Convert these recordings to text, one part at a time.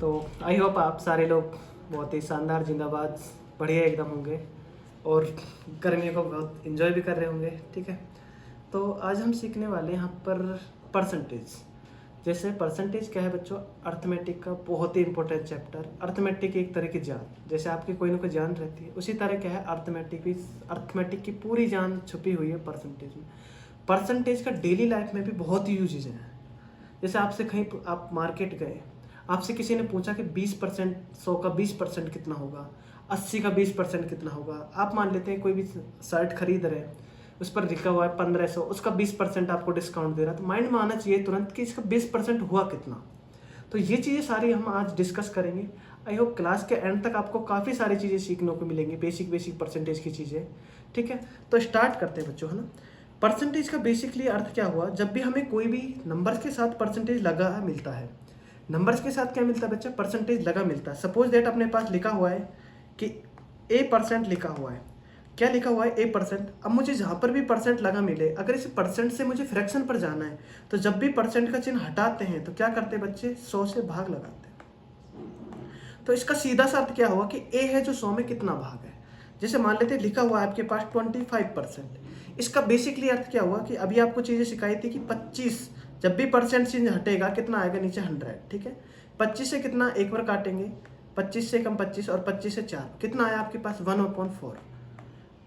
तो I hope आप सारे लोग बहुत ही शानदार जिंदाबाद बढ़िया एकदम होंगे और गर्मियों को बहुत इन्जॉय भी कर रहे होंगे। ठीक है, तो आज हम सीखने वाले हैं यहाँ पर परसेंटेज। जैसे परसेंटेज क्या है बच्चों, अर्थमेटिक का बहुत ही इंपॉर्टेंट चैप्टर। अर्थमेटिक एक तरह की जान, जैसे आपकी कोई ना कोई जान रहती है, उसी तरह क्या है अर्थमेटिक भी, अर्थमेटिक की पूरी जान छुपी हुई है परसेंटेज में। परसेंटेज का डेली लाइफ में भी बहुत ही यूजेज है। जैसे आपसे कहीं आप मार्केट गए, आपसे किसी ने पूछा कि 20%, 100 का 20% कितना होगा, 80 का 20% कितना होगा। आप मान लेते हैं कोई भी शर्ट खरीद रहे हैं, उस पर लिखा हुआ है 1500, उसका 20% आपको डिस्काउंट दे रहा है, तो माइंड में आना चाहिए तुरंत कि इसका 20% हुआ कितना। तो ये चीज़ें सारी हम आज डिस्कस करेंगे। आई होप क्लास के एंड तक आपको काफ़ी सारी चीज़ें सीखने को मिलेंगी, बेसिक परसेंटेज की चीज़ें। ठीक है, तो स्टार्ट करते हैं बच्चों, है ना। परसेंटेज का बेसिकली अर्थ क्या हुआ, जब भी हमें कोई भी नंबर्स के साथ परसेंटेज लगा मिलता है। नंबर्स के साथ क्या मिलता है बच्चा, परसेंटेज लगा मिलता है। सपोज दैट अपने पास लिखा हुआ है कि A% लिखा हुआ है। क्या लिखा हुआ है, A%। अब मुझे जहाँ पर भी परसेंट लगा मिले, अगर इस परसेंट से मुझे फ्रैक्शन पर जाना है, तो जब भी परसेंट का चिन्ह हटाते हैं तो क्या करते हैं बच्चे, 100 से भाग लगाते हैं। तो इसका सीधा सा अर्थ क्या हुआ कि A है जो 100 में कितना भाग है। जैसे मान लेते हैं लिखा हुआ है आपके पास 25%। इसका बेसिकली अर्थ क्या हुआ कि अभी आपको चीज़ें सिखाई थी कि 25, जब भी परसेंट चिन्ह हटेगा कितना आएगा नीचे 100। ठीक है, 25 से कितना एक बार काटेंगे, 25 से कम 25 और 25 से 4 कितना आया आपके पास 1/4।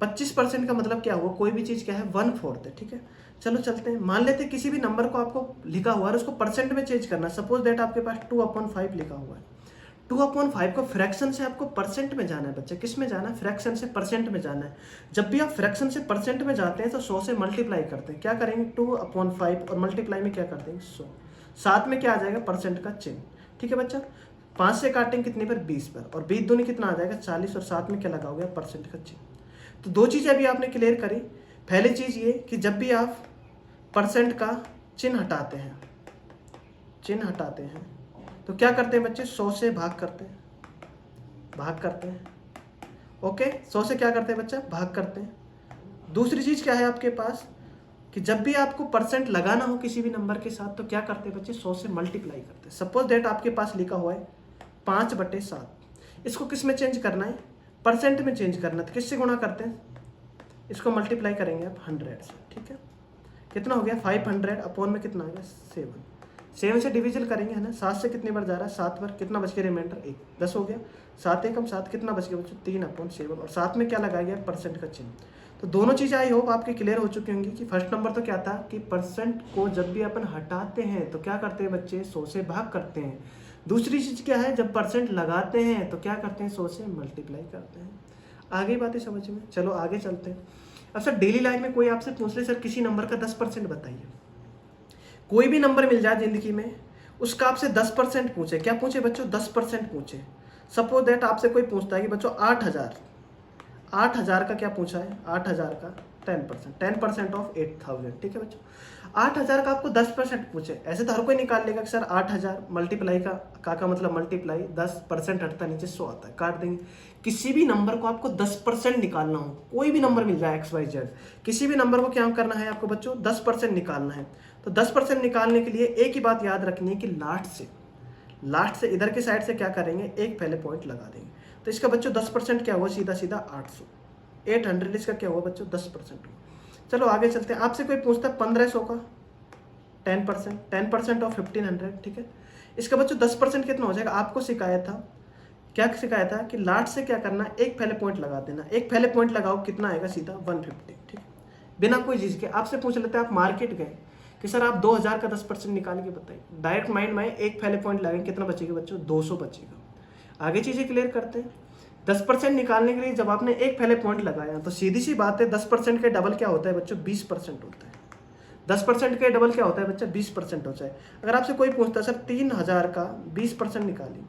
25% का मतलब क्या हुआ, कोई भी चीज़ क्या है 1/4 है। ठीक है, चलो चलते हैं। मान लेते हैं किसी भी नंबर को आपको लिखा हुआ है, उसको परसेंट में चेंज करना। सपोज दैट आपके पास 2/5 लिखा हुआ है। 2/5 को फ्रैक्शन से आपको परसेंट में जाना है बच्चे। किस में जाना है, फ्रैक्शन से परसेंट में जाना है। जब भी आप फ्रैक्शन से परसेंट में जाते हैं तो 100 से मल्टीप्लाई करते हैं। क्या करेंगे, 2/5 और मल्टीप्लाई में क्या करते हैं 100। साथ में क्या आ जाएगा, परसेंट का चिन्ह। ठीक है बच्चा, 5 से काटेंगे कितने पर, 20 पर, और 20 दूनी कितना आ जाएगा 40, और साथ में क्या लगा हुआ है, परसेंट का चिन्ह। तो दो चीज़ें अभी आपने क्लियर करी। पहली चीज़ ये कि जब भी आप परसेंट का चिन्ह हटाते हैं, तो क्या करते हैं बच्चे, 100 से भाग करते हैं। ओके, 100 से क्या करते हैं बच्चा, भाग करते हैं। दूसरी चीज़ क्या है आपके पास कि जब भी आपको परसेंट लगाना हो किसी भी नंबर के साथ, तो क्या करते हैं बच्चे, 100 से मल्टीप्लाई करते हैं। सपोज दैट आपके पास लिखा हुआ है 5/7। इसको किस में चेंज करना है, परसेंट में चेंज करना है। तो किससे गुणा करते हैं, इसको मल्टीप्लाई करेंगे आप 100 से। ठीक है, कितना हो गया 500 अपॉन में कितना आ गया 7 से डिविजन करेंगे, है ना। 7 से कितनी बार जा रहा है, 7 बार। कितना बच गया, रिमाइंडर 1, 10 हो गया। 7 एकम 7, कितना बच गया बच्चों, 3/7, और साथ में क्या लगाया गया, परसेंट का चिन्ह। तो दोनों चीज़ें आई होप आपके क्लियर हो चुकी होंगी कि फर्स्ट नंबर तो क्या था कि परसेंट को जब भी अपन हटाते हैं तो क्या करते हैं बच्चे, 100 से भाग करते हैं। दूसरी चीज़ क्या है, जब परसेंट लगाते हैं तो क्या करते हैं, 100 से मल्टीप्लाई करते हैं। आगे बातें समझ में, चलो आगे चलते हैं। अब सर डेली लाइफ में कोई आपसे पूछ ले, सर किसी नंबर का 10% बताइए। कोई भी नंबर मिल जाए जिंदगी में, उसका आपसे 10% पूछे। क्या पूछे बच्चों, 10% पूछे। सपोज दैट आपसे कोई पूछता है कि बच्चों 8,000 का क्या पूछा है, 8,000 का 10% ऑफ 8,000। ठीक है बच्चों, 8,000 का आपको 10% पूछे। ऐसे तो हर कोई निकाल लेगा कि सर 8,000 मल्टीप्लाई का मतलब मल्टीप्लाई 10% हटता नीचे 100 आता है, काट देंगे। किसी भी नंबर को आपको 10% निकालना हो, कोई भी नंबर मिल जाए XYZ, किसी भी नंबर को क्या करना है आपको बच्चों, 10% निकालना है। तो 10% निकालने के लिए एक ही बात याद रखनी है कि लास्ट से इधर के साइड से क्या करेंगे, एक पहले पॉइंट लगा देंगे। तो इसका बच्चों 10% क्या हुआ, सीधा 800 इसका क्या हुआ बच्चों, 10% हुआ। चलो आगे चलते हैं। आपसे कोई पूछता है 1500 का 10% ऑफ 1500। ठीक है, इसका बच्चों 10% कितना हो जाएगा, आपको सिखाया था, क्या सिखाया था कि लास्ट से क्या करना, एक पहले पॉइंट लगा देना। एक पहले पॉइंट लगाओ, कितना आएगा, सीधा 150। ठीक है, बिना कोई चीज़ के आपसे पूछ लेते हैं, आप मार्केट गए कि सर आप 2,000 का 10% निकाल के बताइए। डायरेक्ट माइंड में एक पहले पॉइंट लगाएंगे, कितना बचेगा बच्चों, 200 बचेगा। आगे चीज़ें क्लियर करते हैं। 10% निकालने के लिए जब आपने एक पहले पॉइंट लगाया तो सीधी सी बात है, 10% के डबल क्या होता है बच्चों, 20% होता है। 10% के डबल क्या होता है बच्चा, 20% होता है। अगर आपसे कोई पूछता है सर 3,000 का 20% निकालिए,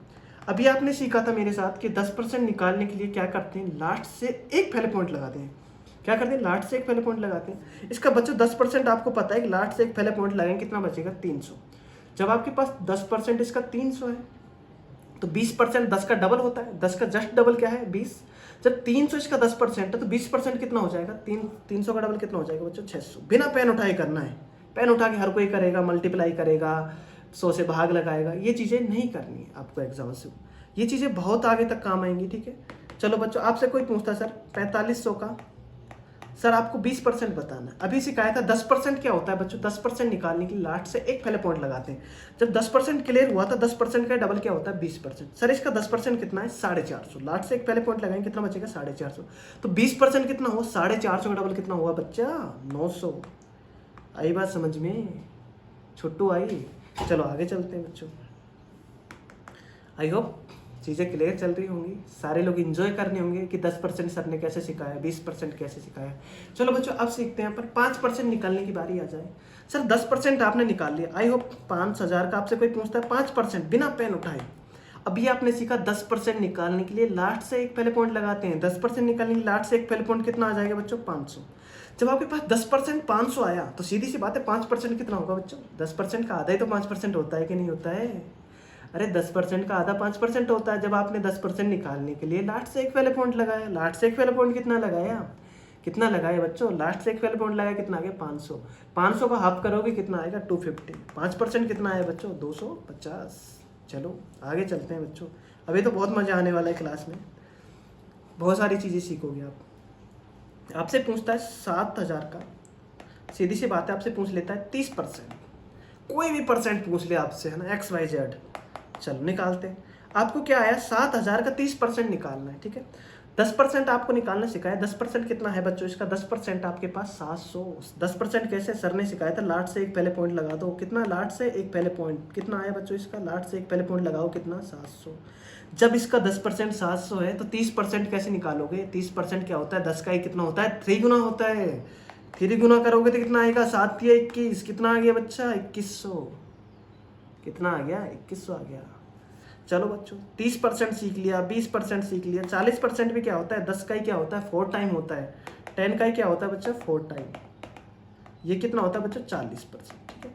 अभी आपने सीखा था मेरे साथ कि 10% निकालने के लिए क्या करते हैं, लास्ट से एक पहले पॉइंट लगाते हैं। क्या करते हैं, लास्ट से एक पहले पॉइंट लगाते हैं। इसका बच्चों 10% आपको पता है कि लास्ट से एक पहले पॉइंट लगाएंगे, कितना बचेगा, 300। जब आपके पास 10% इसका 300 है, तो 20% 10 का डबल होता है। 10 का जस्ट डबल क्या है, 20। जब 300 इसका 10% है तो 20% कितना हो जाएगा, 300 का डबल कितना हो जाएगा बच्चों, 600। बिना पेन उठाए करना है, पेन उठा के हर कोई करेगा, मल्टीप्लाई करेगा, 100 से भाग लगाएगा, ये चीज़ें नहीं करनी है आपको एग्जाम से। ये चीज़ें बहुत आगे तक काम आएंगी, ठीक है। चलो बच्चों, आपसे कोई पूछता सर 4500 का सर आपको 20% बताना है। अभी सिखाया था 10% क्या होता है बच्चों, 10% निकालने के लिए लास्ट से एक पहले पॉइंट लगाते हैं। जब 10% क्लियर हुआ था, 10% का डबल क्या होता है 20%। सर इसका 10% कितना है 450, लास्ट से एक पहले पॉइंट लगाएंगे कितना बचेगा 450। तो 20% कितना हुआ 450 का डबल कितना हुआ बच्चा 900। आई बात समझ में छोटू आई। चलो आगे चलते हैं बच्चों। आई होप चीज़ें क्लियर चल रही होंगी, सारे लोग एंजॉय करने होंगे कि 10% सर ने कैसे सिखाया, 20% कैसे सिखाया। चलो बच्चों अब सीखते हैं यहाँ पर 5% निकालने की बारी आ जाए। सर 10% आपने निकाल लिया, आई होप 5000 का आपसे कोई पूछता है 5% बिना पेन उठाए। अभी आपने सीखा 10% निकालने के लिए लास्ट से एक पहले पॉइंट लगाते हैं। 10% निकालने के लिए लास्ट से एक पहले पॉइंट कितना आ जाएगा बच्चों 500। जब आपके पास 10% 500 आया तो सीधी सी बात है 5% कितना होगा बच्चों, 10% का आधा ही तो 5% होता है कि नहीं होता है। अरे 10% का आधा 5% होता है। जब आपने 10% निकालने के लिए लास्ट से एक पहले पॉइंट लगाया, लास्ट से एक पहले पॉइंट कितना लगाया, कितना लगाया बच्चों, लास्ट से एक पहले पॉइंट लगाया, कितना आ गया 500। 500 का हाफ करोगे कितना आएगा 250। 5% कितना आया बच्चों 250। चलो आगे चलते हैं बच्चों, अभी तो बहुत मज़ा आने वाला है क्लास में, बहुत सारी चीज़ें सीखोगे आप। आपसे पूछता है 7000 का, सीधी सी बात है आपसे पूछ लेता है 30%, कोई भी परसेंट पूछ ले आपसे, है ना, XYZ। चलो निकालते हैं। आपको क्या आया 7000 का 30% निकालना है, ठीक है। 10% आपको निकालना सिखाया। 10% कितना है बच्चों इसका, 10% आपके पास 700। 10% कैसे सर ने सिखाया था, लास्ट से एक पहले पॉइंट लगा दो, कितना लास्ट से एक पहले पॉइंट कितना आया बच्चों इसका, लास्ट से एक पहले पॉइंट लगाओ कितना 700। जब इसका 10% 700 है तो 30% कैसे निकालोगे, 30% क्या होता है 10 का ही कितना होता है 3 गुना होता है। 3 गुना करोगे तो कितना आएगा 7 या 21, कितना आ गया बच्चा 2100। कितना आ गया 2100 आ गया। चलो बच्चों 30% सीख लिया, 20% सीख लिया, 40% भी क्या होता है 10 का ही क्या होता है 4 टाइम होता है। 10 का ही क्या होता है बच्चा 4 टाइम। ये कितना होता है बच्चों 40%, ठीक है।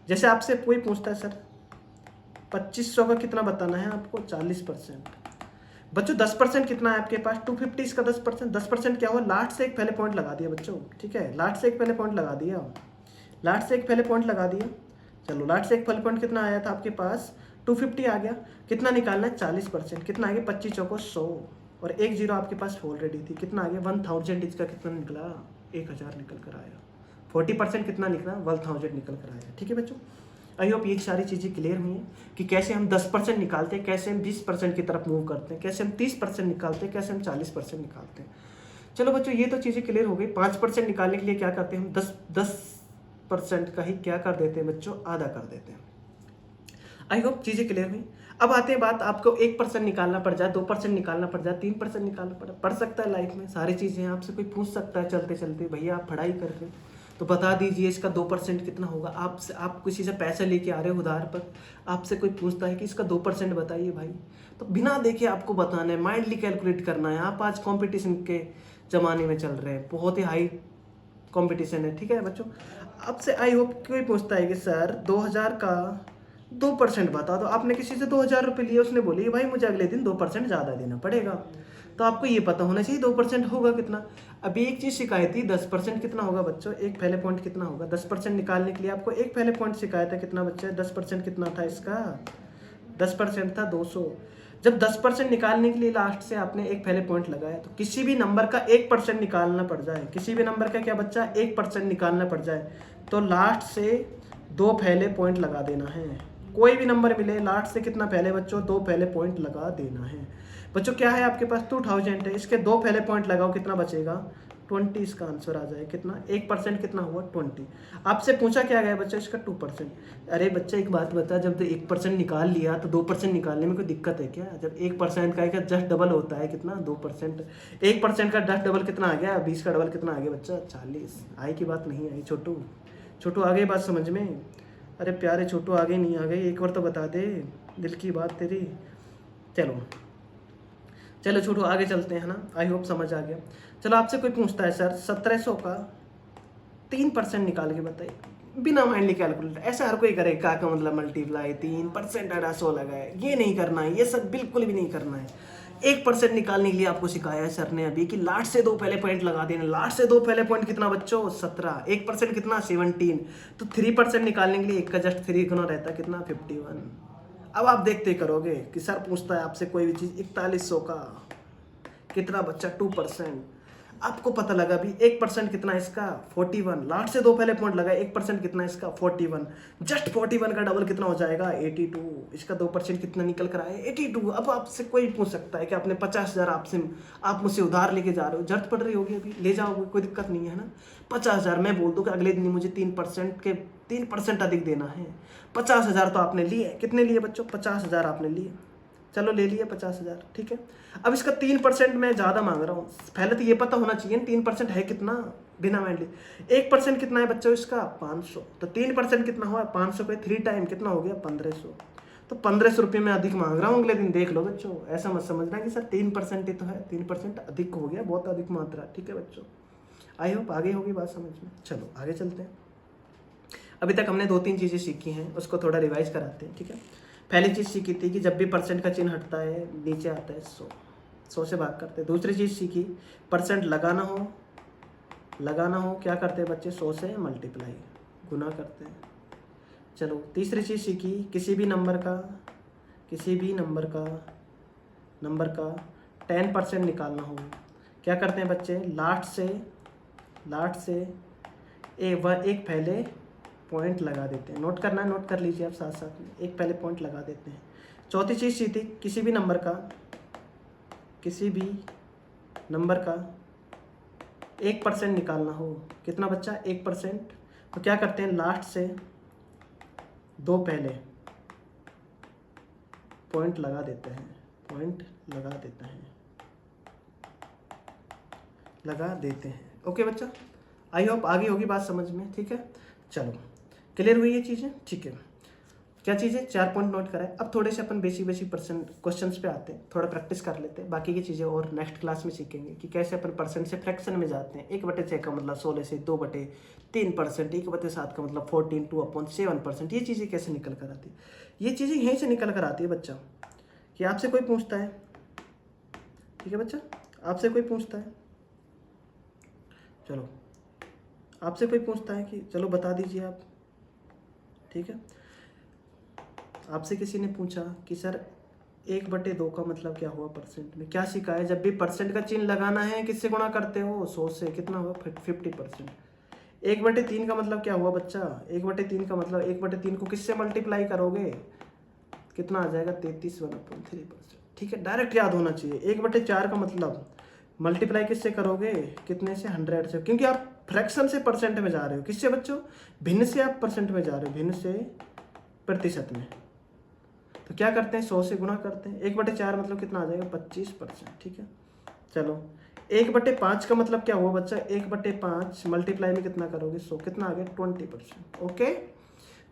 जैसे आपसे कोई पूछता है सर 2500 का कितना बताना है आपको 40%। बच्चों 10% कितना है आपके पास 250, इसका 10%। 10% क्या हुआ लास्ट से एक पहले पॉइंट लगा दिया बच्चों, ठीक है, लास्ट से एक पहले पॉइंट लगा दिया, लास्ट से एक पहले पॉइंट लगा दिया। चलो लास्ट से एक पहले पॉइंट कितना आया था आपके पास 250 आ गया। कितना निकालना है 40%, कितना आ गया 25 चौको 100 और एक जीरो आपके पास ऑलरेडी थी, कितना आ गया 1000। इसका कितना निकला 1000 निकल कर आया। 40% कितना निकला 1000 निकल कर आया, ठीक है बच्चों। आई होप ये सारी चीज़ें क्लियर हुई हैं कि कैसे हम 10% निकालते हैं, कैसे हम 20% की तरफ मूव करते हैं, कैसे हम 30% निकालते हैं, कैसे हम 40% निकालते हैं। चलो बच्चों ये तो चीज़ें क्लियर हो गई। 5% निकालने के लिए क्या करते हैं हम 10% का ही क्या कर देते हैं बच्चों आधा कर देते हैं। आई होप चीज़ें क्लियर हुई। अब आते हैं बात, आपको 1% निकालना पड़ जाए, 2% निकालना पड़ जाए, 3% निकालना पड़ सकता है लाइफ में, सारी चीज़ें आपसे कोई पूछ सकता है चलते चलते, भैया आप पढ़ाई कर रहे हो तो बता दीजिए इसका 2% कितना होगा। आपसे आप किसी से पैसे लेके आ रहे हो उधार पर, आपसे कोई पूछता है कि इसका 2% बताइए भाई, तो बिना देखे आपको बताना है, माइंडली कैलकुलेट करना है। आप आज कॉम्पिटिशन के ज़माने में चल रहे हैं, बहुत ही हाई कॉम्पिटिशन है, ठीक है बच्चों। आपसे आई होप कोई पूछता है कि सर 2000 का 2% बता दो। आपने किसी से 2000 रुपये लिए, उसने बोली भाई मुझे अगले दिन 2% ज़्यादा देना पड़ेगा, तो आपको ये पता होना चाहिए 2% होगा कितना। अभी एक चीज़ सिखाई थी 10% कितना होगा बच्चों, एक पहले पॉइंट कितना होगा। 10% निकालने के लिए आपको एक पहले पॉइंट सिखाया था, कितना बच्चा 10% कितना था इसका 10% था 200। जब 10% निकालने के लिए लास्ट से आपने एक पहले पॉइंट लगाया, तो किसी भी नंबर का 1% निकालना पड़ जाए, किसी भी नंबर का क्या बच्चा 1% निकालना पड़ जाए, तो लास्ट से 2 पहले पॉइंट लगा देना है। कोई भी नंबर मिले लास्ट से कितना पहले बच्चों 2 पहले पॉइंट लगा देना है। बच्चों क्या है आपके पास 2000 है, इसके 2 पहले पॉइंट लगाओ, कितना बचेगा 20। इसका आंसर आ जाए कितना 1% कितना हुआ 20। आपसे पूछा क्या गया बच्चा इसका 2%। अरे बच्चा एक बात बता, जब 1% निकाल लिया तो 2% निकालने में कोई दिक्कत है क्या। जब 1% का जस्ट डबल होता है कितना 2%। 1% का जस्ट डबल कितना आ गया 20 का डबल कितना आ गया बच्चा 40। आई की बात नहीं आई छोटू, छोटू आ गई बात समझ में। अरे प्यारे छोटू आ गई नहीं आ गई, एक बार तो बता दे दिल की बात तेरी। चलो चलो छोटू आगे चलते हैं ना, आई होप समझ आ गया। चलो आपसे कोई पूछता है सर 1700 का 3% निकाल के बताइए, बिना माइंडली कैलकुलेटर। ऐसा हर कोई करे का मतलब मल्टीप्लाई 3% 150 लगाए, ये नहीं करना है, ये सब बिल्कुल भी नहीं करना है। 1% निकालने के लिए आपको सिखाया है सर ने अभी कि लास्ट से 2 पहले पॉइंट लगा देना। लास्ट से 2 पहले पॉइंट कितना बच्चों? 17। 1% कितना? 17। तो 3% निकालने के लिए 1 का जस्ट 3 गुना रहता है कितना? 51। अब आप देखते करोगे कि सर पूछता है आपसे कोई भी चीज़ 4100 का कितना बच्चा? 2%। आपको पता लगा भी 1% कितना इसका? 41। लास्ट से 2 पहले पॉइंट लगा, 1% कितना इसका? 41। जस्ट 41 का डबल कितना हो जाएगा? 82। इसका 2% कितना निकल कर आया? 82। अब आपसे कोई पूछ सकता है कि आपने 50,000 आप मुझसे उधार लेके जा रहे हो, जरूरत पड़ रही होगी, अभी ले जाओगे, कोई दिक्कत नहीं है ना। 50,000 मैं बोल दूँ कि अगले दिन मुझे 3% अधिक देना है। 50,000 तो आपने लिए, कितने लिए बच्चों? 50,000 आपने लिए, चलो ले लिया 50,000, ठीक है। अब इसका 3% मैं ज़्यादा मांग रहा हूँ। पहले तो ये पता होना चाहिए 3% है कितना, बिना माइंड लिए। 1% कितना है बच्चों इसका? 500। तो 3% कितना हुआ? 500 पे 3 टाइम कितना हो गया? 1500। तो 1500 रुपये मैं अधिक मांग रहा हूँ अगले दिन, देख लो बच्चों। ऐसा मत समझना कि सर 3% ही तो है, 3% अधिक हो गया, बहुत अधिक मात्रा, ठीक है बच्चों। आई होप आगे होगी बात समझ में। चलो आगे चलते हैं। अभी तक हमने 2-3 चीज़ें सीखी हैं, उसको थोड़ा रिवाइज कराते हैं, ठीक है। पहली चीज़ सीखी थी कि जब भी परसेंट का चिन्ह हटता है नीचे आता है 100 से भाग करते हैं। दूसरी चीज़ सीखी, परसेंट लगाना हो क्या करते हैं बच्चे? 100 से मल्टीप्लाई, गुना करते हैं। चलो तीसरी चीज़ सीखी, किसी भी नंबर का 10% निकालना हो क्या करते हैं बच्चे? लास्ट से एक पहले पॉइंट लगा देते हैं। नोट करना है, नोट कर लीजिए आप साथ साथ में, एक पहले पॉइंट लगा देते हैं। चौथी चीज़ सीखी, किसी भी नंबर का 1% निकालना हो, कितना बच्चा? 1%। तो क्या करते हैं? लास्ट से 2 पहले पॉइंट लगा देते हैं, लगा देते हैं। ओके बच्चा, आई होप आगे होगी बात समझ में, ठीक है। चलो क्लियर हुई ये चीज़ें, ठीक है। क्या चीज़ें? 4 पॉइंट नोट कराए। अब थोड़े से अपन बेसिक परसेंट क्वेश्चंस पे आते हैं, थोड़ा प्रैक्टिस कर लेते हैं। बाकी की चीज़ें और नेक्स्ट क्लास में सीखेंगे कि कैसे अपन परसेंट से फ्रैक्शन में जाते हैं। 1/6 का मतलब 16 से 2/3%, 1/7 का मतलब 14, 2/7%। ये चीज़ें कैसे निकल कर आती है? ये चीज़ें यहीं से निकल कर आती है बच्चा, कि आपसे कोई पूछता है, ठीक है बच्चा, आपसे कोई पूछता है, चलो आपसे कोई पूछता है कि चलो बता दीजिए आप, ठीक है। आपसे किसी ने पूछा कि सर 1/2 का मतलब क्या हुआ परसेंट में? क्या सीखा है? जब भी परसेंट का चिन्ह लगाना है किससे गुणा करते हो? 100 से। कितना हुआ? 50%। 1/3 का मतलब क्या हुआ बच्चा? 1/3 का मतलब 1/3 को किससे मल्टीप्लाई करोगे? कितना आ जाएगा? 33/3%, ठीक है। डायरेक्ट याद होना चाहिए। 1/4 का मतलब मल्टीप्लाई किससे करोगे? कितने से? 100 से, क्योंकि आप फ्रैक्शन से परसेंट में जा रहे हो। किससे बच्चों? भिन्न से आप परसेंट में जा रहे हो, भिन्न से प्रतिशत में। तो क्या करते हैं? 100 से गुणा करते हैं। 1/4 मतलब कितना आ जाएगा? 25%, ठीक है। चलो 1/5 का मतलब क्या हुआ बच्चा? 1/5 मल्टीप्लाई में कितना करोगे? 100, कितना आ गया? 20%, ओके।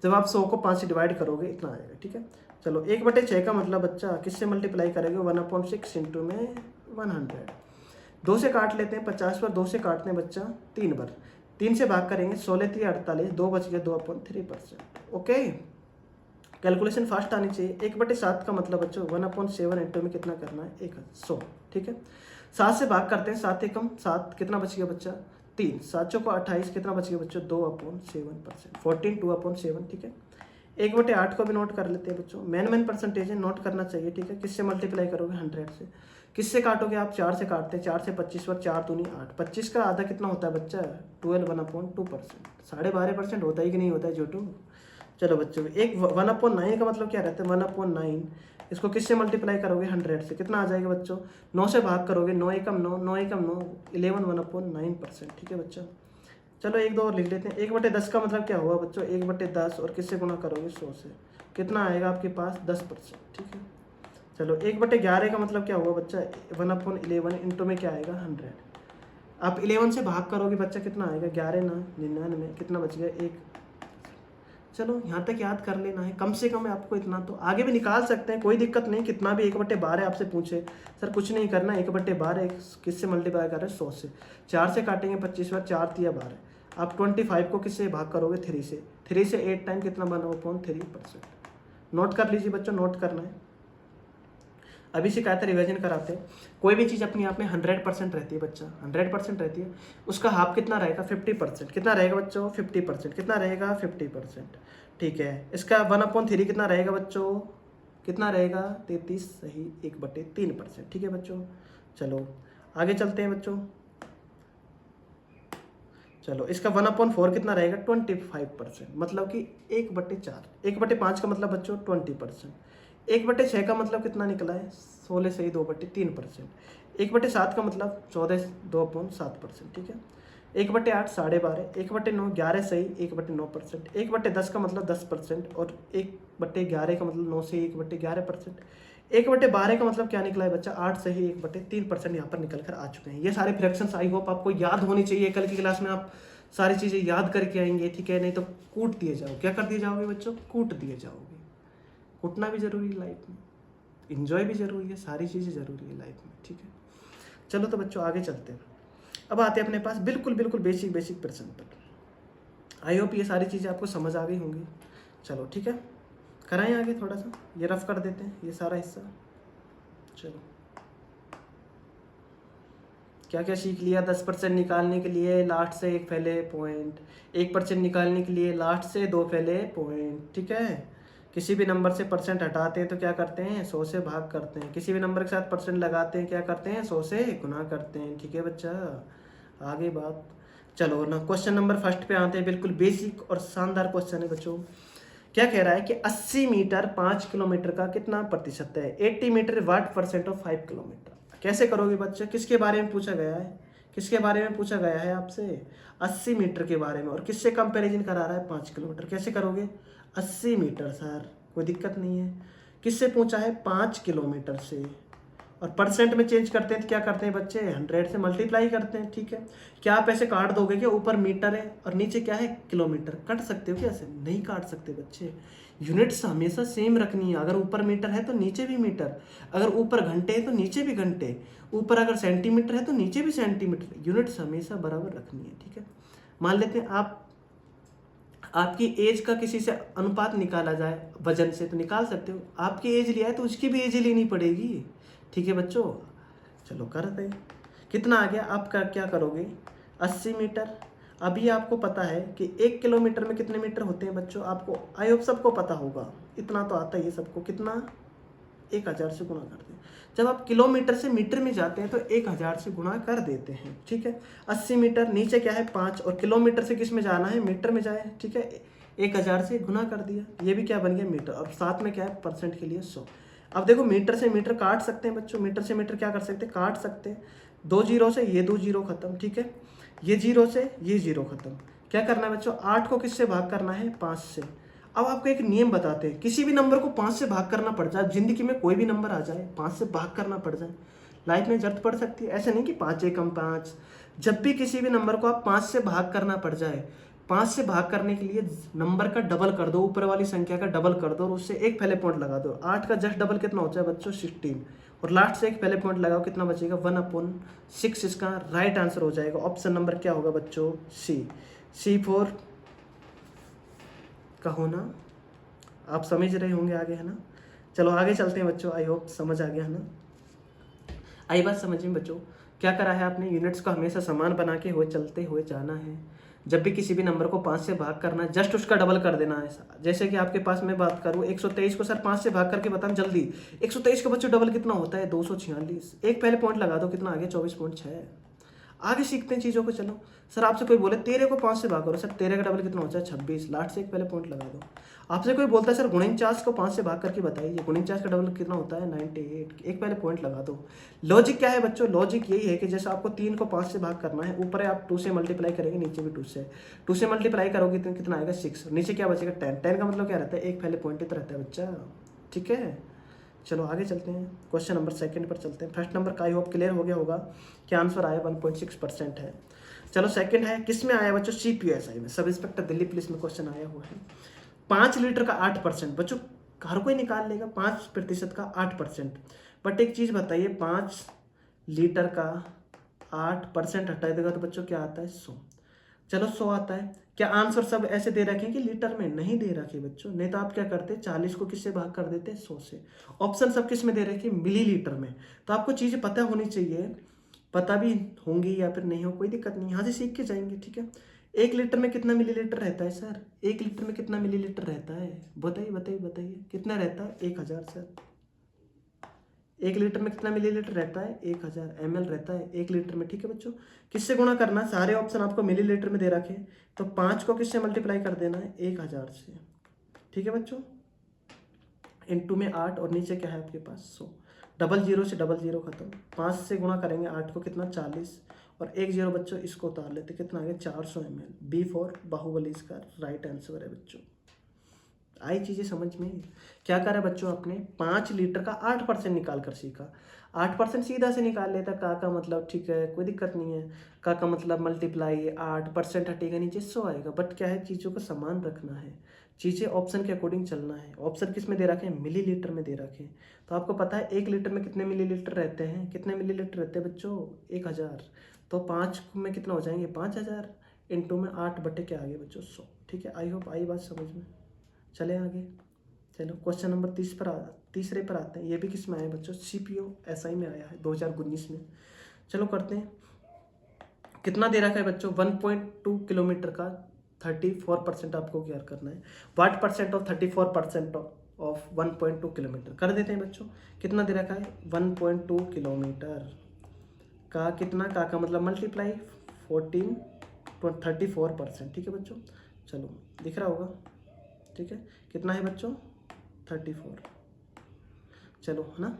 जब आप 100 को 5 से डिवाइड करोगे इतना आएगा, ठीक है। चलो 1/6 का मतलब बच्चा किससे मल्टीप्लाई करेंगे? 1/6 इंटू में 100। 2 से काट लेते हैं, 50 पर 2 से काटते हैं बच्चा 3 बार, 3 से भाग करेंगे, 16×3 48, 2 बच गया 2/3%, ओके। कैलकुलेशन फास्ट आनी चाहिए। 1/7 का मतलब बच्चों 1/7 इंटू में कितना करना है? 100, ठीक है। 7 से भाग करते हैं, 7 एकम 7, कितना बच गया बच्चा? 3, 7 चौको 28, कितना बच गया बच्चों? 2/7%, 14, 2/7, ठीक है। 1/8 को भी नोट कर लेते हैं बच्चों। मेन परसेंटेज है, नोट करना चाहिए, ठीक है। किससे मल्टीप्लाई करोगे? 100 से। किससे काटोगे आप? 4 से काटते हैं, 4 से 25 पर 4 दूनी 8, 25 का आधा कितना होता है बच्चा? 12/2%, 12.5% होता है कि नहीं होता है जोटू? चलो बच्चों, एक 1/9 का मतलब क्या रहता है? 1/9, इसको किससे मल्टीप्लाई करोगे? 100 से। कितना आ जाएगा बच्चों? 9 से भाग करोगे, 9 एकम 9, 9 एकम 9, 11, 1/9%, ठीक है बच्चों। चलो 1-2 और लिख लेते हैं। 1/10 का मतलब क्या हुआ बच्चों? 1/10, और किससे गुणा करोगे? 100 से। कितना आएगा आपके पास? 10%, ठीक है। चलो 1/11 का मतलब क्या हुआ बच्चा? 1/11 इंटू में क्या आएगा? 100। आप 11 से भाग करोगे बच्चा, कितना आएगा? 11 ना 99, कितना बच गया? 1। चलो यहाँ तक याद कर लेना है कम से कम है आपको इतना, तो आगे भी निकाल सकते हैं, कोई दिक्कत नहीं। कितना भी 1/12 आपसे पूछे, सर कुछ नहीं करना, 1/12 किससे मल्टीप्लाई कर रहे हैं? 100 से। 4 से काटेंगे 25 बार, 4 तिया 12। आप 25 को किससे भाग करोगे? 3 से। 3 से 8 टाइम कितना? 1/3%। नोट कर लीजिए बच्चों, नोट करना है। अभी शिकायत रिवीजन कराते हैं। कोई भी चीज़ अपने आप में 100% रहती है बच्चा, 100% रहती है, उसका हाफ कितना रहेगा 50%। कितना रहेगा बच्चों 50%। कितना रहेगा 50%। ठीक है, इसका 1/3 कितना रहेगा बच्चों, कितना रहेगा 33 सही 1/3%। ठीक है बच्चों, चलो आगे चलते हैं बच्चों। चलो इसका 1/4 कितना रहेगा 25%, मतलब कि 1/4। 1/5 का मतलब बच्चों 20%। 1/6 का मतलब कितना निकला है 16 सही 2/3%। 1/7 का मतलब 14 2/7%। ठीक है, 1/8 12.5, 1/9 11 सही 1/9%। 1/10 का मतलब 10%, और 1/11 का मतलब 9 से 1/11%। 1/12 का मतलब क्या निकला है बच्चा 8 सही 1/3% यहाँ पर निकल कर आ चुके हैं। ये सारे फ्रैक्शंस आई होप आपको याद होनी चाहिए, कल की क्लास में आप सारी चीज़ें याद करके आएंगे। ठीक है, नहीं तो कूट दिए जाओ, क्या कर दिए जाओगे बच्चों, कूट दिए जाओगे। कूटना भी जरूरी है लाइफ में, इंजॉय भी जरूरी है, सारी चीज़ें जरूरी है लाइफ में। ठीक है, चलो तो बच्चों आगे चलते हैं। अब आते हैं अपने पास बिल्कुल बिल्कुल बेसिक बेसिक प्रश्न पर। आई होप ये सारी चीज़ें आपको समझ आ गई होंगी। चलो ठीक है, कराएं आगे, थोड़ा सा ये रफ कर देते हैं ये सारा हिस्सा। चलो क्या क्या सीख लिया। 10% निकालने के लिए लास्ट से एक फैले पॉइंट, 1% निकालने के लिए लास्ट से 2 फैले पॉइंट। ठीक है, किसी भी नंबर से परसेंट हटाते हैं तो क्या करते हैं 100 से भाग करते हैं, किसी भी नंबर के साथ परसेंट लगाते हैं क्या करते हैं 100 से गुना करते हैं। ठीक है बच्चा, आगे बात। चलो ना क्वेश्चन नंबर फर्स्ट पे आते हैं, बिल्कुल बेसिक और शानदार क्वेश्चन है बच्चों। क्या कह रहा है कि 80 मीटर 5 किलोमीटर का कितना प्रतिशत है। 80 metre what percent of 5 kilometre. कैसे करोगे बच्चे, किसके बारे में पूछा गया है, किसके बारे में पूछा गया है आपसे 80 मीटर के बारे में, और किससे कंपैरिजन करा रहा है 5 किलोमीटर। कैसे करोगे 80 मीटर सर, कोई दिक्कत नहीं है। किससे पूछा है 5 किलोमीटर से, और परसेंट में चेंज करते हैं तो क्या करते हैं बच्चे 100 से मल्टीप्लाई करते हैं। ठीक है, क्या आप ऐसे काट दोगे कि ऊपर मीटर है और नीचे क्या है किलोमीटर, कट सकते हो क्या ऐसे, नहीं काट सकते बच्चे। यूनिट्स हमेशा सेम रखनी है, अगर ऊपर मीटर है तो नीचे भी मीटर, अगर ऊपर घंटे है तो नीचे भी घंटे, ऊपर अगर सेंटीमीटर है तो नीचे भी सेंटीमीटर, यूनिट्स हमेशा बराबर रखनी है। ठीक है, मान लेते हैं आपकी एज का किसी से अनुपात निकाला जाए वजन से, तो निकाल सकते हो। आपकी एज लिया है तो उसकी भी एज लेनी पड़ेगी। ठीक है बच्चों, चलो कर दे। कितना आ गया, आप क्या करोगे 80 मीटर। अभी आपको पता है कि 1 किलोमीटर में कितने मीटर होते हैं बच्चों, आपको आई होप सबको पता होगा, इतना तो आता ही है सबको। कितना 1000 से गुणा करते हैं। जब आप किलोमीटर से मीटर में जाते हैं तो 1000 से गुणा कर देते हैं। ठीक है, 80 मीटर नीचे क्या है 5, और किलोमीटर से किस में जाना है मीटर में जाए। ठीक है, 1000 से गुना कर दिया, ये भी क्या बन गया मीटर, और साथ में क्या है परसेंट के लिए 100। अब देखो मीटर से मीटर काट सकते हैं बच्चों, मीटर से मीटर क्या कर सकते हैं काट सकते हैं। 2 जीरो से ये 2 जीरो खत्म। ठीक है, ये जीरो से ये जीरो खत्म। क्या करना है बच्चों 8 को किससे भाग करना है 5 से। अब आपको एक नियम बताते हैं, किसी भी नंबर को 5 से भाग करना पड़ जाए, जिंदगी में कोई भी नंबर आ जाए 5 से भाग करना पड़ जाए, लाइफ में जरूरत पड़ सकती है। ऐसे नहीं कि 5 एकम 5, जब भी किसी भी नंबर को आप 5 से भाग करना पड़ जाए, 5 से भाग करने के लिए नंबर का डबल कर दो, ऊपर वाली संख्या का डबल कर दो और उससे एक पहले पॉइंट लगा दो। 8 का जस्ट डबल कितना होता है बच्चों 16, और लास्ट से एक पहले पॉइंट लगाओ, कितना बचेगा 1/6। इसका राइट आंसर हो जाएगा ऑप्शन नंबर क्या होगा बच्चों C4 का होना। आप समझ रहे होंगे आगे, है ना। चलो आगे चलते हैं बच्चों, आई होप समझ आ गया है ना। आई बात समझ में बच्चों, क्या करा है आपने, यूनिट्स को हमेशा समान बना के हुए चलते हुए जाना है। जब भी किसी भी नंबर को 5 से भाग करना है जस्ट उसका डबल कर देना है। जैसे कि आपके पास मैं बात करूँ 123 को सर 5 से भाग करके बताना जल्दी, 123 का बच्चों डबल कितना होता है 246। एक पहले पॉइंट लगा दो, कितना आ गया 24.6। आगे सीखते हैं चीज़ों को। चलो सर आपसे कोई बोले 13 को 5 से भाग करो, सर 13 का डबल कितना होता है 26, लास्ट से एक पहले पॉइंट लगा दो। आपसे कोई बोलता है सर 49 को 5 से भाग करके बताइए, 49 का डबल कितना होता है 98, एक पहले पॉइंट लगा दो। लॉजिक क्या है बच्चों, लॉजिक यही है कि जैसे आपको 3 को 5 से भाग करना है, ऊपर है आप 2 से मल्टीप्लाई करेंगे, नीचे भी 2 से मल्टीप्लाई करोगे तो कितना आएगा 6, नीचे क्या बचेगा 10। 10 का मतलब क्या रहता है एक पहले पॉइंट तो रहता है बच्चा। ठीक है, चलो आगे चलते हैं, क्वेश्चन नंबर सेकंड पर चलते हैं। फर्स्ट नंबर का आई होप क्लियर हो गया होगा, क्या आंसर आया 1.6% है। चलो सेकंड है, किस में आया बच्चों CPSI में, सब इंस्पेक्टर दिल्ली पुलिस में क्वेश्चन आया हुआ है। 5 लीटर का 8%, बच्चों हर कोई निकाल लेगा 5% का 8%, बट एक चीज़ बताइए 5 लीटर का 8% हटा देगा तो बच्चों क्या आता है 100। चलो 100 आता है। क्या आंसर सब ऐसे दे रखे हैं कि लीटर में? नहीं दे रखे बच्चों, नहीं तो आप क्या करते, 40 को किससे भाग कर देते, 100 से। ऑप्शन सब किस में दे रखे, मिलीलीटर में। तो आपको चीज़ें पता होनी चाहिए, पता भी होंगी या फिर नहीं हो, कोई दिक्कत नहीं, यहाँ से सीख के जाएंगे, ठीक है। 1 लीटर में कितना मिलीलीटर रहता है सर? 1 लीटर में कितना मिलीलीटर रहता है? बताइए बताइए बताइए, कितना रहता है? 1000 सर। 1 लीटर में कितना मिलीलीटर रहता है? 1000 ml रहता है 1 लीटर में, ठीक है बच्चों। किससे गुणा करना? सारे ऑप्शन आपको मिलीलीटर में दे रखे, तो 5 को किससे मल्टीप्लाई कर देना है? 1000 से, ठीक है बच्चों। इंटू में 8 और नीचे क्या है आपके पास? 100। डबल जीरो से डबल जीरो खत्म, 5 से गुणा करेंगे 8 को, कितना? 40, और 1 जीरो बच्चों इसको उतार लेते, कितना आ गया? 400 ml। बी फॉर बाहुबली इसका राइट आंसर है बच्चों। आई चीज़ें समझ में? क्या करा बच्चों आपने? 5 लीटर का 8% निकाल कर सीखा। 8% सीधा से निकाल लेता, का मतलब ठीक है, कोई दिक्कत नहीं है। का मतलब मल्टीप्लाई 8% हटेगा नीचे 100 आएगा, बट क्या है, चीज़ों को समान रखना है, चीज़ें ऑप्शन के अकॉर्डिंग चलना है। ऑप्शन किस में दे रखे हैं? मिलीलीटर में दे रखे हैं। तो आपको पता है 1 लीटर में कितने मिलीलीटर रहते हैं? कितने मिलीलीटर रहते हैं बच्चों? 1000। तो 5 में कितना हो जाएंगे? 5000। इंटू में 8 बटे क्या आ गया बच्चों? 100। ठीक है, आई होप आई बात समझ में। चले आगे, चलो क्वेश्चन नंबर 3 पर आते हैं। ये भी किस में आया है बच्चों? CPO SI में आया है 2019 में। चलो करते हैं। कितना दे रखा है बच्चों? 1.2 किलोमीटर का 34% आपको क्या करना है? What percent of 34% of 1.2 kilometre कर देते हैं बच्चों। कितना दे रखा है? 1.2 किलोमीटर का कितना, का मतलब मल्टीप्लाई 34%, ठीक है बच्चों। चलो दिख रहा होगा, ठीक है। कितना है बच्चों? 34। चलो है ना,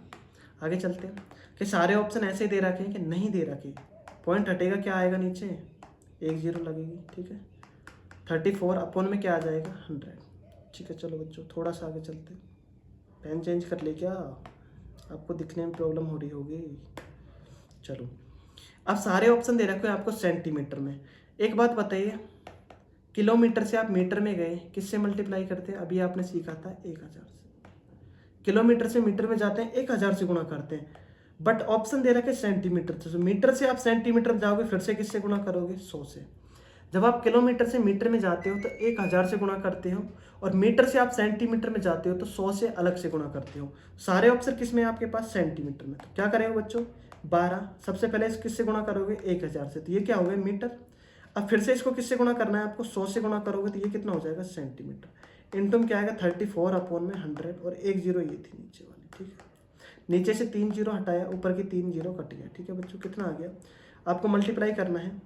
आगे चलते हैं। कि सारे ऑप्शन ऐसे दे रखे हैं कि नहीं दे रखे? पॉइंट हटेगा, क्या आएगा नीचे? 1 जीरो लगेगी, ठीक है। 34 अपॉन में क्या आ जाएगा? 100, ठीक है। चलो बच्चों थोड़ा सा आगे चलते हैं। पेन चेंज कर ले क्या? आपको दिखने में प्रॉब्लम हो रही होगी। चलो, अब सारे ऑप्शन दे रखे हैं आपको सेंटीमीटर में। एक बात बताइए, किलोमीटर से आप मीटर में गए, किससे मल्टीप्लाई करते हैं? अभी आपने सीखा था 1000 से। किलोमीटर से मीटर में जाते हैं 1000 से गुणा करते हैं, बट ऑप्शन दे रखा है सेंटीमीटर से। मीटर से आप सेंटीमीटर में जाओगे, फिर से किससे गुणा करोगे? 100 से। जब आप किलोमीटर से मीटर में जाते हो तो 1000 से गुणा करते हो, और मीटर से आप सेंटीमीटर में जाते हो तो 100 से अलग से गुणा करते हो। सारे ऑप्शन किस में है आपके पास? सेंटीमीटर में। तो क्या करेंगे बच्चों? 12 सबसे पहले किससे गुणा करोगे? 1000 से, तो ये क्या हो गया? मीटर। अब फिर से इसको किससे गुणा करना है आपको? 100 से गुणा करोगे, तो ये कितना हो जाएगा? सेंटीमीटर। इनटू क्या आएगा? 34 अपॉन में 100, और 1 जीरो ये थी नीचे वाली, ठीक है। नीचे से 3 जीरो हटाया, ऊपर की 3 जीरो कट गया, ठीक है बच्चों। कितना आ गया? आपको मल्टीप्लाई करना है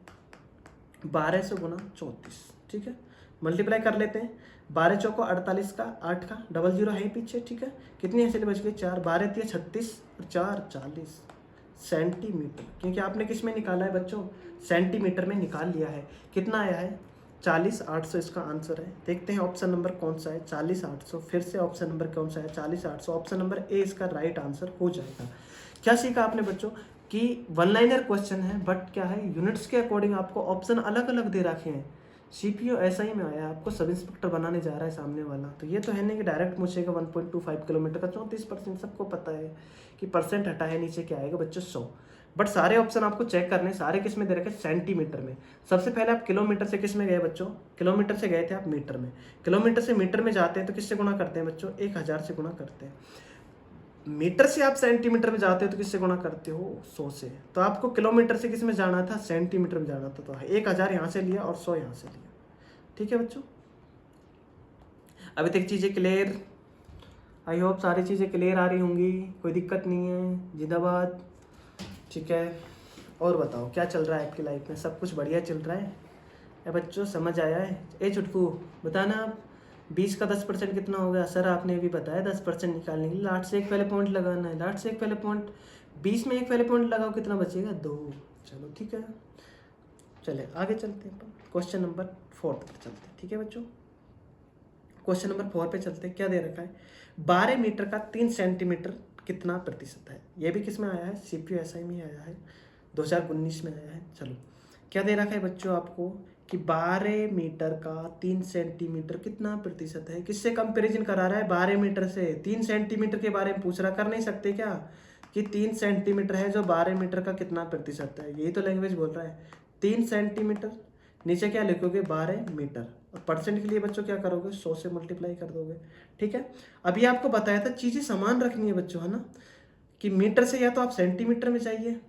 12 से गुना 34, ठीक है। मल्टीप्लाई कर लेते हैं। 12 चौको 48 का, 8 का डबल जीरो है पीछे, ठीक है। कितनी ऐसे बच गई? 4। 12 3 36 और 4 40 सेंटीमीटर, क्योंकि आपने किस में निकाला है बच्चों? सेंटीमीटर में निकाल लिया है। कितना आया है? 40,800 इसका आंसर है। देखते हैं ऑप्शन नंबर कौन सा है? 40,800। फिर से ऑप्शन नंबर कौन सा है? 40,800। ऑप्शन नंबर ए इसका राइट आंसर हो जाएगा। क्या सीखा आपने बच्चों? कि वन लाइनर क्वेश्चन है, बट क्या है, यूनिट्स के अकॉर्डिंग आपको ऑप्शन अलग अलग दे रखे हैं। CPO ऐसा ही में आया, आपको सब इंस्पेक्टर बनाने जा रहा है सामने वाला, तो ये तो है नहीं कि डायरेक्ट पूछेगा 1.25 किलोमीटर का 34%। सबको पता है कि परसेंट हटा है, नीचे क्या आएगा बच्चों? 100। बट सारे ऑप्शन आपको चेक करने, सारे किस में दे रखे? सेंटीमीटर में। सबसे पहले आप किलोमीटर से किस में गए बच्चों? किलोमीटर से गए थे आप मीटर में। किलोमीटर से मीटर में जाते हैं तो किससे गुणा करते हैं बच्चों? 1000 से गुणा करते हैं। मीटर से आप सेंटीमीटर में जाते हो तो किससे गुणा करते हो? 100 से। तो आपको किलोमीटर से किस में जाना था? सेंटीमीटर में जाना था, तो 1000 यहाँ से लिया और 100 यहाँ से लिया, ठीक है बच्चों। अभी तक चीज़ें क्लियर? आई होप सारी चीज़ें क्लियर आ रही होंगी, कोई दिक्कत नहीं है। जिंदाबाद, ठीक है। और बताओ क्या चल रहा है आपकी लाइफ में? सब कुछ बढ़िया चल रहा है? ए बच्चों समझ आया है? ए चुटकू बताना आप, 20 का 10% कितना हो गया? सर आपने भी बताया 10% निकालने के लिए लास्ट से एक पहले पॉइंट लगाना है। लास्ट से एक पहले पॉइंट, 20 में एक पहले पॉइंट लगाओ, कितना बचेगा? 2। चलो ठीक है, चले आगे चलते हैं। क्वेश्चन नंबर 4 पर चलते हैं, ठीक है बच्चों। क्वेश्चन नंबर 4 पे चलते हैं। क्या दे रखा है? 12 मीटर का 3 सेंटीमीटर कितना प्रतिशत है? ये भी किस में आया है? CPO SI में आया है, 2019 में आया है। चलो, क्या दे रखा है बच्चों आपको कि 12 मीटर का 3 सेंटीमीटर कितना प्रतिशत है? किससे कंपैरिजन करा रहा है? 12 मीटर से। 3 सेंटीमीटर के बारे में पूछ रहा, कर नहीं सकते क्या कि 3 सेंटीमीटर है जो 12 मीटर का कितना प्रतिशत है? यही तो लैंग्वेज बोल रहा है। 3 सेंटीमीटर नीचे क्या लिखोगे 12 मीटर, और परसेंट के लिए बच्चों क्या करोगे 100 से मल्टीप्लाई कर दोगे। ठीक है, अभी आपको बताया था चीज़ें समान रखनी है बच्चों, है ना, कि मीटर से या तो आप सेंटीमीटर में चाहिए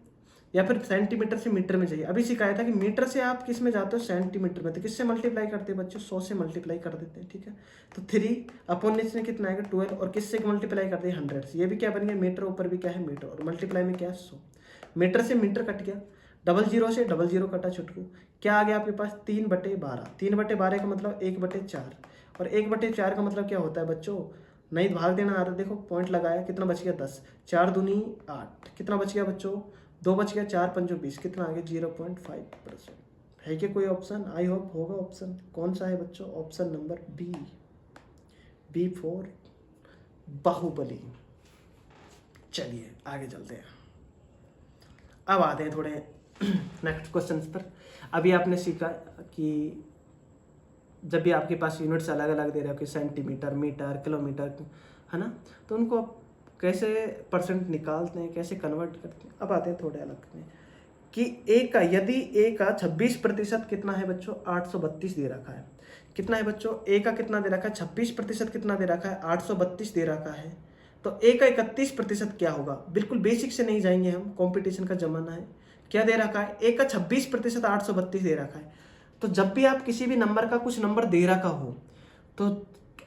या फिर सेंटीमीटर से मीटर में चाहिए। अभी सिखाया था कि मीटर से आप किस में जाते हो सेंटीमीटर में, तो किससे मल्टीप्लाई करते हैं बच्चों 100 से मल्टीप्लाई कर देते हैं। ठीक है, तो 3 अपॉन नीचे कितना आएगा 12, और किससे मल्टीप्लाई करते हैं 100 से। ये भी क्या बन गया मीटर, ऊपर भी क्या है मीटर, और मल्टीप्लाई में क्या है 100। मीटर से मीटर कट गया, 00 से 00 कटा छुटकू, क्या आ गया आपके पास 3/12। 3/12 का मतलब 1/4, और 1/4 का मतलब क्या होता है बच्चों, नहीं भाग देना आ रहा, देखो पॉइंट लगाया, कितना बच गया 10, 4 दूनी 8, कितना बच गया बच्चों 2 बच गया, 4 पंजो 20, कितना आ गया 0.5%। है कि कोई ऑप्शन, आई होप होगा ऑप्शन, कौन सा है बच्चों, option number B for Baahubali. चलिए आगे चलते हैं, अब आते हैं थोड़े नेक्स्ट क्वेश्चन पर। अभी आपने सीखा कि जब भी आपके पास यूनिट्स अलग अलग दे रहे हो कि सेंटीमीटर, मीटर, किलोमीटर, है ना, तो उनको आप कैसे परसेंट निकालते हैं, कैसे कन्वर्ट करते हैं। अब आते हैं थोड़े अलग में कि यदि ए का 26% कितना है बच्चों 832 दे रखा है, कितना है बच्चों ए का कितना दे रखा है 26% कितना दे रखा है 832 दे रखा है, तो ए का 31% क्या होगा। बिल्कुल बेसिक से नहीं जाएंगे हम, कंपटीशन का जमाना है। क्या दे रखा है ए का 26% 832 दे रखा है, तो जब भी आप किसी भी नंबर का कुछ नंबर दे रखा हो, तो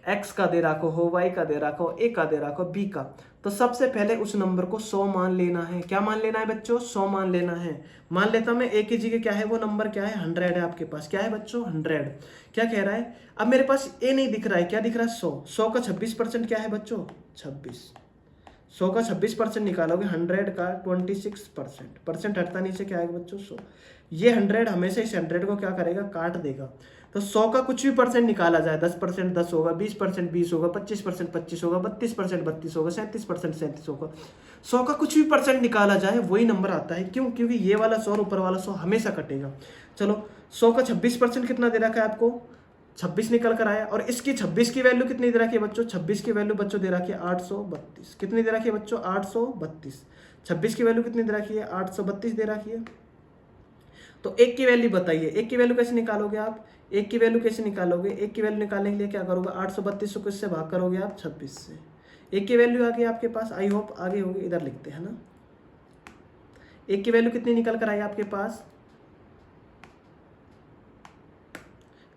एक्स का दे रखा हो, वाई का दे रखा हो, ए का दे रखा हो, बी का, तो सबसे पहले उस नंबर को 100 मान लेना है। क्या मान लेना है बच्चों 100 मान लेना है। मान लेता मैं ए की जगह क्या है वो नंबर क्या है 100 है आपके पास, क्या है बच्चों 100। क्या कह रहा है, अब मेरे पास ए नहीं दिख रहा है, क्या दिख रहा है 100। 100 का 26% क्या है बच्चों 26, 100 का 26% निकालोगे 100 का 26%, परसेंट हटता नीचे क्या आएगा बच्चों 100। ये 100 हमेशा इस 100 को क्या करेगा काट देगा, तो 100 का कुछ भी परसेंट निकाला जाए 10% 10 होगा, 20% 20 होगा, 25% 25 होगा, 32% 32 होगा, 37% 37 होगा। 100 का कुछ भी परसेंट निकाला जाए वही नंबर आता है, क्यों, क्योंकि ये वाला 100 और ऊपर वाला 100 हमेशा कटेगा। चलो 100 का 26% कितना दे रखा है आपको 26 निकल कर आया, और इसकी 26 की वैल्यू कितनी दे रखी है बच्चों 26 की वैल्यू बच्चों दे रखी है 832, कितनी दे रखी है बच्चों 832। 26 की वैल्यू कितनी दे रखी है 832 दे रखी है। तो एक की वैल्यू बताइए, एक की वैल्यू कैसे निकालोगे आप, एक की वैल्यू कैसे निकालोगे, एक की वैल्यू निकालने के लिए क्या करोगे 832 को किससे भाग करोगे आप 26 से। एक की वैल्यू आ गई आपके पास, आई होप आगे होगी, इधर लिखते हैं ना। एक की वैल्यू कितनी निकल कर आई आपके पास,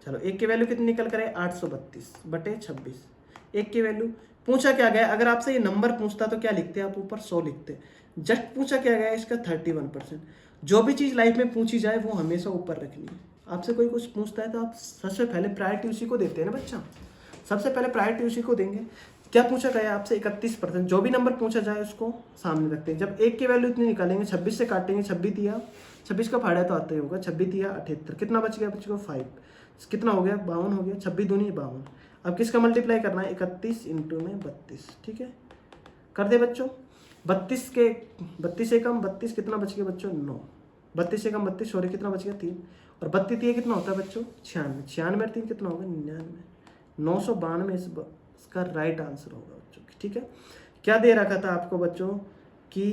चलो एक की वैल्यू कितनी निकल कर आई 832/26। एक की वैल्यू पूछा क्या गया, अगर आपसे ये नंबर पूछता तो क्या लिखते आप ऊपर 100 लिखते। जस्ट पूछा क्या गया इसका 31%। जो भी चीज़ लाइफ में पूछी जाए वो हमेशा ऊपर रखनी है। आपसे कोई कुछ पूछता है तो आप सबसे पहले प्रायोरिटी उसी को देते हैं ना बच्चा, सबसे पहले प्रायोरिटी उसी को देंगे। क्या पूछा गया आपसे 31%, जो भी नंबर पूछा जाए उसको सामने रखते हैं। जब एक की वैल्यू इतनी निकालेंगे 26 से काटेंगे, 26 दिया 26 का फायदा तो आता ही होगा, 26 दिया 78, कितना बच गया बच्चे को 5, कितना हो गया 52 हो गया, 26 दूनी 52। अब किसका मल्टीप्लाई करना है 31 इंटू में 32, ठीक है कर दे बच्चों। 32 से कम 32 कितना बच गया बच्चों 9, 32 से कम 32 सॉरी कितना बच गया 3, और 32 कितना होता है बच्चों 96, 96 3 कितना होगा 99, 992 इसका राइट आंसर होगा बच्चों, ठीक है। क्या दे रखा था आपको बच्चों कि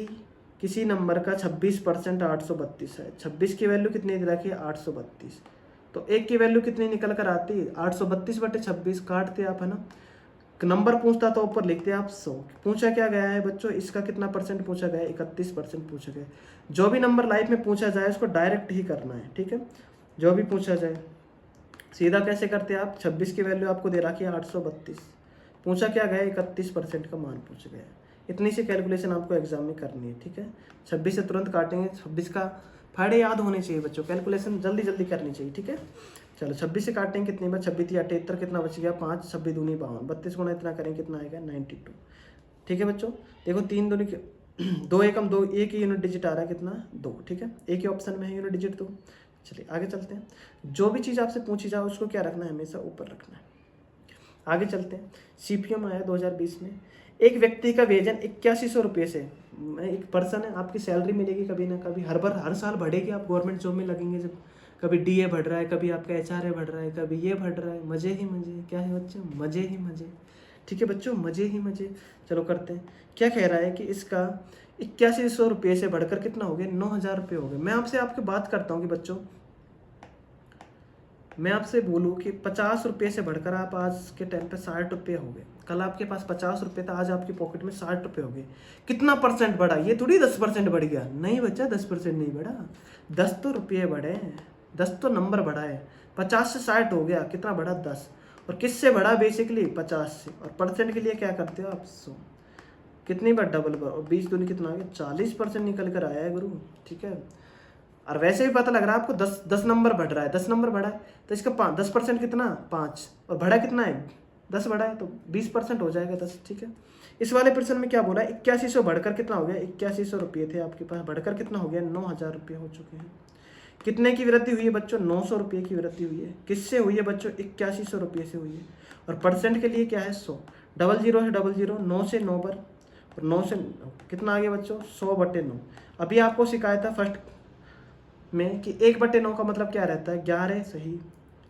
किसी नंबर का 26% 832 है, 26 की वैल्यू कितनी दे रखी है 832, तो एक की वैल्यू कितनी निकल कर आती है 832/26, काटते आप है ना। नंबर पूछता तो ऊपर लिखते आप 100। पूछा क्या गया है बच्चों, इसका कितना परसेंट पूछा गया है 31% पूछा गया है। जो भी नंबर लाइफ में पूछा जाए उसको डायरेक्ट ही करना है, ठीक है। जो भी पूछा जाए सीधा कैसे करते हैं आप, 26 की वैल्यू आपको दे रखी है 832, पूछा क्या गया 31% का मान पूछा गया है। इतनी सी कैलकुलेशन आपको एग्जाम में करनी है, ठीक है। 26 से तुरंत काटेंगे, 26 का फायदे याद होने चाहिए बच्चों, कैलकुलेशन जल्दी जल्दी करनी चाहिए, ठीक है। चलो 26 से काटेंगे कितनी बार 26 या 78 कितना बच गया 5, 26 दूनी 52, 32 गुना इतना करेंगे कितना आएगा 92, ठीक है बच्चों। देखो 3 दूनी 2 एकम 2, एक ही यूनिट डिजिट आ रहा है कितना 2, ठीक है, एक ही ऑप्शन में है यूनिट डिजिट 2। चलिए आगे चलते हैं। जो भी चीज़ आपसे पूछी जाए उसको क्या रखना है हमेशा ऊपर रखना है। आगे चलते हैं। सीपीओ में आया 2020 में, एक व्यक्ति का वेतन 8100 रुपये से, एक पर्सन है आपकी सैलरी मिलेगी कभी ना कभी, हर साल बढ़ेगी, आप गवर्नमेंट जॉब में लगेंगे जब, कभी डीए बढ़ रहा है, कभी आपका एचआरए बढ़ रहा है, कभी ये बढ़ रहा है, मज़े ही मज़े, क्या है बच्चों मज़े ही मज़े, ठीक है बच्चों मज़े ही मज़े। चलो करते हैं। क्या कह रहा है कि इसका 8100 रुपये से बढ़कर कितना हो गया 9000 रुपये हो गए। मैं आपसे आपकी बात करता हूँ कि बच्चों मैं आपसे बोलूँ कि 50 रुपये से बढ़कर आप आज के टाइम पे 60 रुपये हो गए, कल आपके पास 50 रुपये था, आज आपकी पॉकेट में 60 रुपये हो गए, कितना परसेंट बढ़ा? ये थोड़ी 10% बढ़ गया, नहीं बच्चा 10% नहीं बढ़ा, 10 तो रुपये बढ़े हैं, 10 तो नंबर बढ़ा है। 50 से 60 हो गया, कितना बढ़ा? 10। और किससे बढ़ा? बेसिकली 50 से। और परसेंट के लिए क्या करते हो आप? 100। कितनी बार डबल बार? और 20 दूनी कितना आ गया? 40% निकल कर आया है गुरु, ठीक है। और वैसे भी पता लग रहा है आपको 10 नंबर बढ़ रहा है, 10 नंबर बढ़ा है तो इसका 10% कितना? 5। और बढ़ा कितना है? 10 बढ़ा है, तो 20% हो जाएगा 10, ठीक है। इस वाले प्रश्न में क्या बोला? 8100 बढ़कर कितना हो गया? 8100 रुपये थे आपके पास, बढ़कर कितना हो गया? 9000 रुपये हो चुके हैं। कितने की वृद्धि हुई है बच्चों? 900 रुपये की वृद्धि हुई है। किससे हुई है बच्चों? 8100 रुपये से हुई है। और परसेंट के लिए क्या है? 100। 00 से 00, 9 से 9 पर, और 9 से कितना आ गया बच्चों? 100/9। अभी आपको शिकायत था फर्स्ट में कि 1/9 का मतलब क्या रहता है? 11 सही।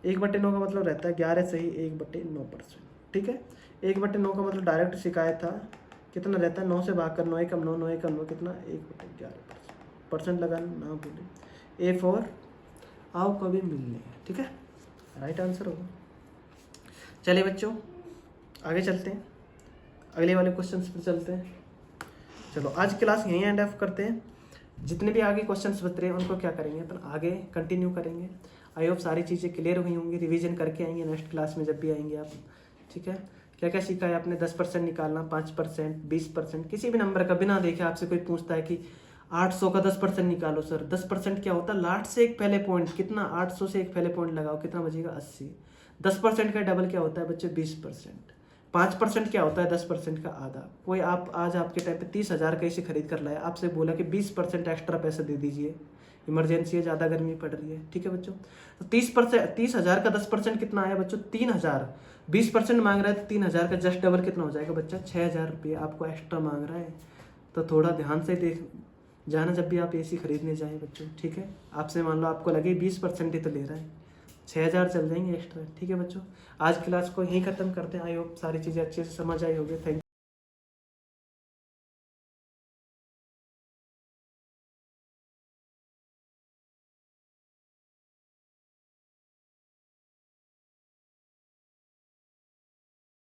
1/9 का मतलब रहता है 11 सही 1/9%, ठीक है। 1/9 का मतलब डायरेक्ट शिकायत था कितना रहता है? 9 से भाग कर 9 एकम 9, 9 एकम 9 कितना? 1/11%। परसेंट लगाना ना भूलें। ए फॉर आओ कभी मिलने, ठीक है, राइट आंसर होगा। चलिए बच्चों आगे चलते हैं, अगले वाले क्वेश्चन पर चलते हैं। चलो आज क्लास यहीं एंड ऑफ करते हैं। जितने भी आगे क्वेश्चंस बच रहे हैं उनको क्या करेंगे अपन? आगे कंटिन्यू करेंगे। आई होप सारी चीज़ें क्लियर हुई होंगी, रिवीजन करके आएंगे नेक्स्ट क्लास में जब भी आएंगे आप, ठीक है। क्या क्या सीखा है आपने? 10% निकालना, 5%, 20%, किसी भी नंबर का बिना देखे आपसे कोई पूछता है कि 800 का 10% निकालो सर, 10% क्या होता है? लास्ट से एक पहले पॉइंट कितना? 800 से एक पहले पॉइंट लगाओ, कितना बचेगा? 80। 10% का डबल क्या होता है बच्चे? 20%। 5% क्या होता है? 10% का आधा। कोई आप आज आपके टाइम पे 30,000 का इसे खरीद कर लाया, आपसे बोला कि 20% एक्स्ट्रा पैसा दे दीजिए, इमरजेंसी है, ज़्यादा गर्मी पड़ रही है, ठीक है बच्चों। तो 30,000 का 10% कितना आया बच्चों? 3,000। 20% मांग रहा है तो 3,000 का जस्ट डबल कितना हो जाएगा बच्चा? 6,000 रुपये आपको एक्स्ट्रा मांग रहा है। तो थोड़ा ध्यान से देख जाना जब भी आप एसी खरीदने जाएं बच्चों, ठीक है। आपसे मान लो आपको लगे 20% ही तो ले रहा है, 6,000 चल जाएंगे एक्स्ट्रा, ठीक है बच्चों। आज क्लास को यहीं ख़त्म करते हैं। आई होप सारी चीज़ें अच्छे से समझ आई होगी। थैंक